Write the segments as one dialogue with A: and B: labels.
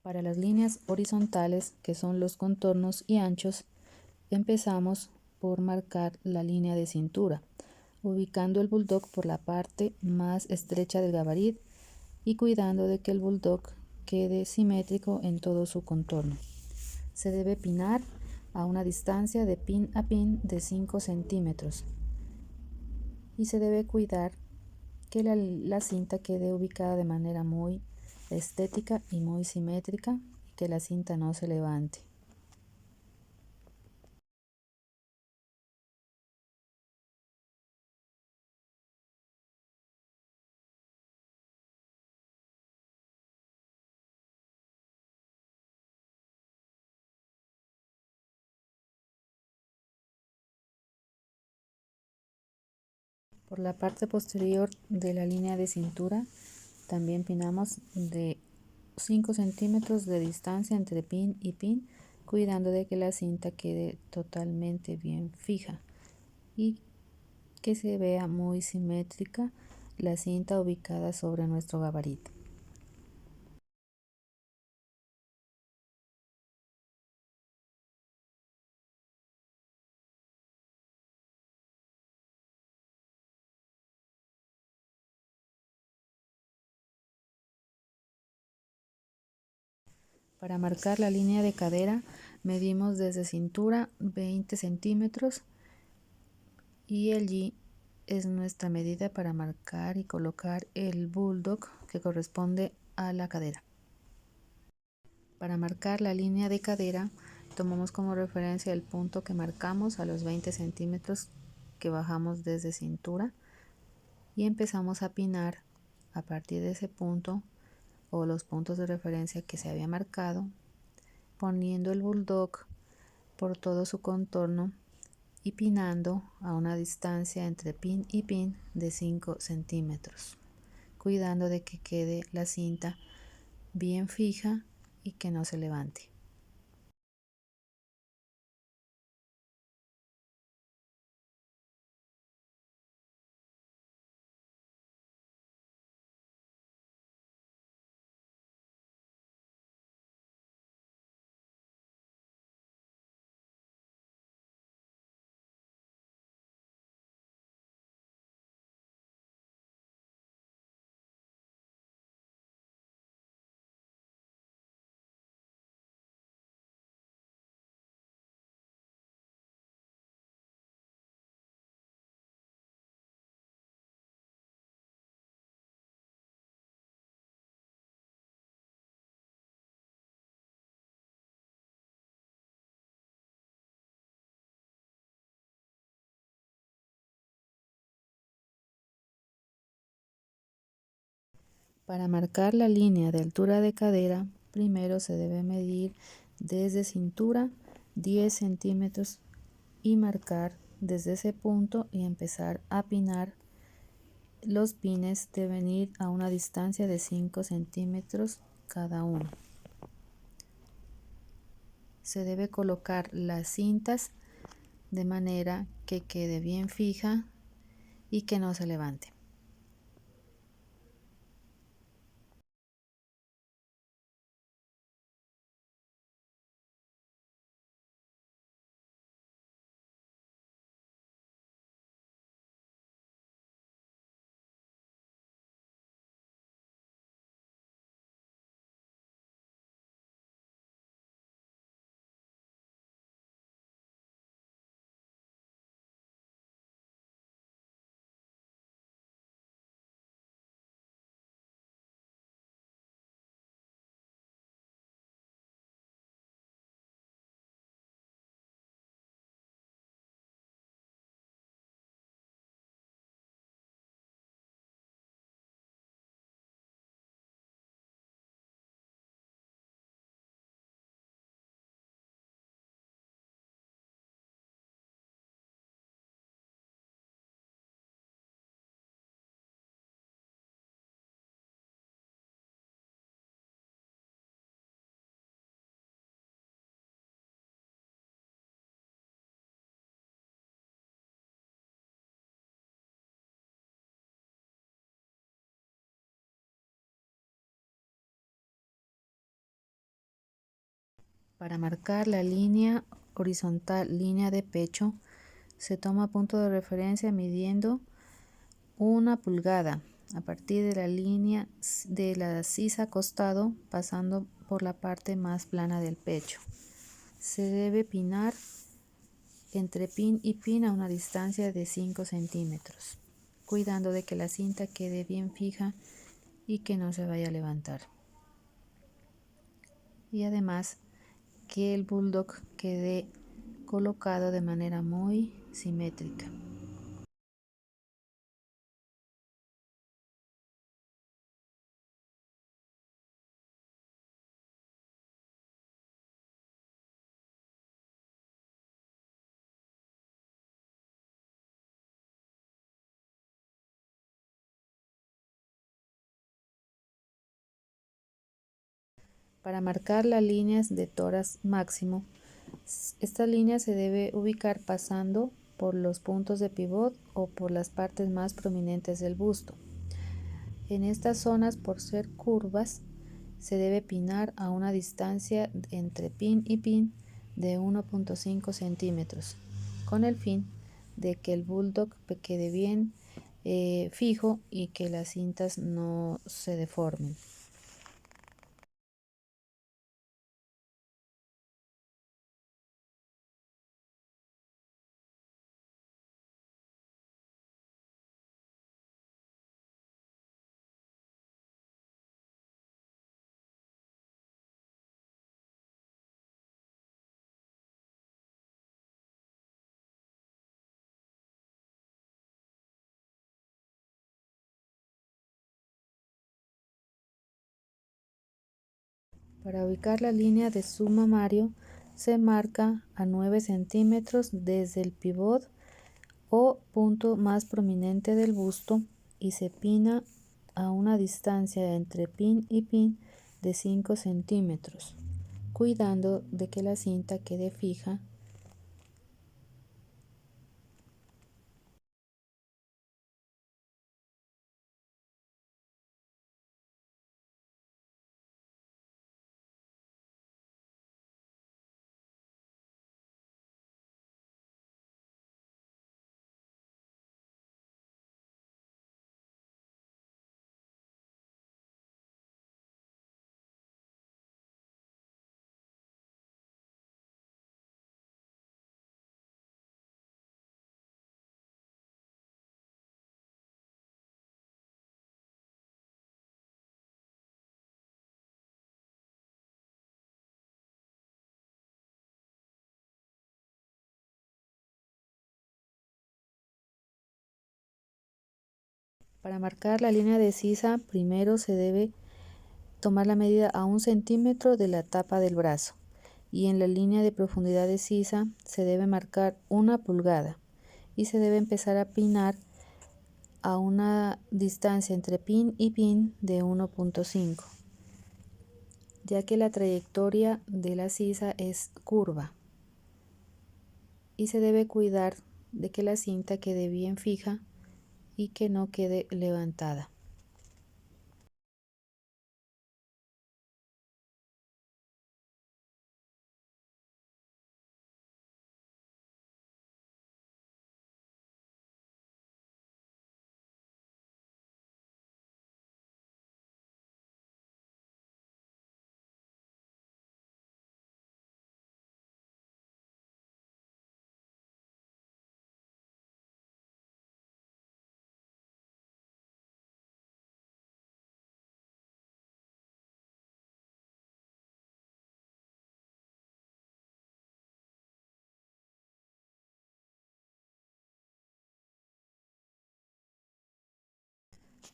A: Para las líneas horizontales, que son los contornos y anchos, empezamos por marcar la línea de cintura, ubicando el bulldog por la parte más estrecha del gabarit y cuidando de que el bulldog quede simétrico en todo su contorno. Se debe pinar a una distancia de pin a pin de 5 centímetros y se debe cuidar que la cinta quede ubicada de manera muy estética y muy simétrica y que la cinta no se levante. Por la parte posterior de la línea de cintura también pinamos de 5 centímetros de distancia entre pin y pin, cuidando de que la cinta quede totalmente bien fija y que se vea muy simétrica la cinta ubicada sobre nuestro gabarito. Para marcar la línea de cadera medimos desde cintura 20 centímetros y el G es nuestra medida para marcar y colocar el bulldog que corresponde a la cadera. Para marcar la línea de cadera tomamos como referencia el punto que marcamos a los 20 centímetros que bajamos desde cintura y empezamos a pinar a partir de ese punto o los puntos de referencia que se había marcado, poniendo el bulldog por todo su contorno y pinando a una distancia entre pin y pin de 5 centímetros, cuidando de que quede la cinta bien fija y que no se levante. Para marcar la línea de altura de cadera, primero se debe medir desde cintura 10 centímetros y marcar desde ese punto y empezar a pinar. Los pines deben ir a una distancia de 5 centímetros cada uno. Se debe colocar las cintas de manera que quede bien fija y que no se levante. Para marcar la línea horizontal, línea de pecho, se toma punto de referencia midiendo 1 pulgada a partir de la línea de la sisa costado, pasando por la parte más plana del pecho. Se debe pinar entre pin y pin a una distancia de 5 centímetros, cuidando de que la cinta quede bien fija y que no se vaya a levantar. Y además que el bulldog quede colocado de manera muy simétrica. Para marcar las líneas de tórax máximo, esta línea se debe ubicar pasando por los puntos de pivot o por las partes más prominentes del busto. En estas zonas, por ser curvas, se debe pinar a una distancia entre pin y pin de 1.5 centímetros, con el fin de que el bulldog quede bien fijo y que las cintas no se deformen. Para ubicar la línea de submamario se marca a 9 centímetros desde el pivot o punto más prominente del busto y se pina a una distancia entre pin y pin de 5 centímetros, cuidando de que la cinta quede fija. Para marcar la línea de sisa, primero se debe tomar la medida a 1 centímetro de la tapa del brazo y en la línea de profundidad de sisa se debe marcar 1 pulgada y se debe empezar a pinar a una distancia entre pin y pin de 1.5, ya que la trayectoria de la sisa es curva y se debe cuidar de que la cinta quede bien fija y que no quede levantada.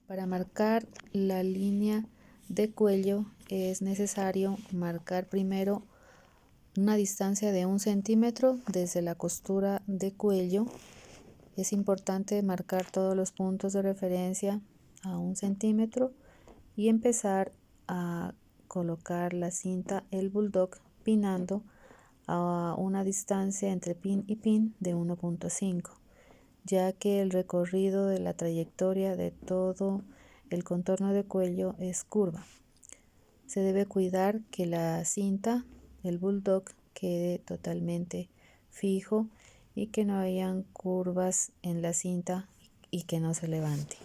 A: Para marcar la línea de cuello es necesario marcar primero una distancia de 1 centímetro desde la costura de cuello. Es importante marcar todos los puntos de referencia a 1 centímetro y empezar a colocar la cinta el bulldog pinando a una distancia entre pin y pin de 1.5, ya que el recorrido de la trayectoria de todo el contorno de cuello es curva. Se debe cuidar que la cinta el bulldog quede totalmente fijo y que no hayan curvas en la cinta y que no se levante.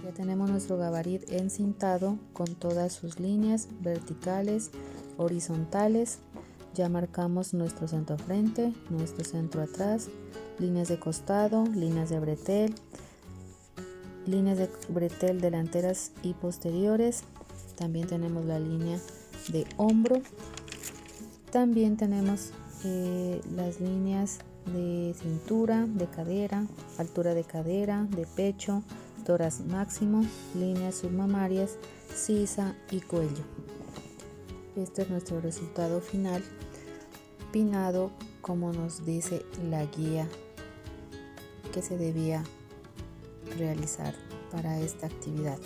A: Ya tenemos nuestro gabarit encintado con todas sus líneas verticales, horizontales. Ya marcamos nuestro centro frente, nuestro centro atrás, líneas de costado, líneas de bretel delanteras y posteriores. También tenemos la línea de hombro. También tenemos las líneas de cintura, de cadera, altura de cadera, de pecho, tórax máximo, líneas submamarias, sisa y cuello. Este es nuestro resultado final, pinado como nos dice la guía que se debía realizar para esta actividad.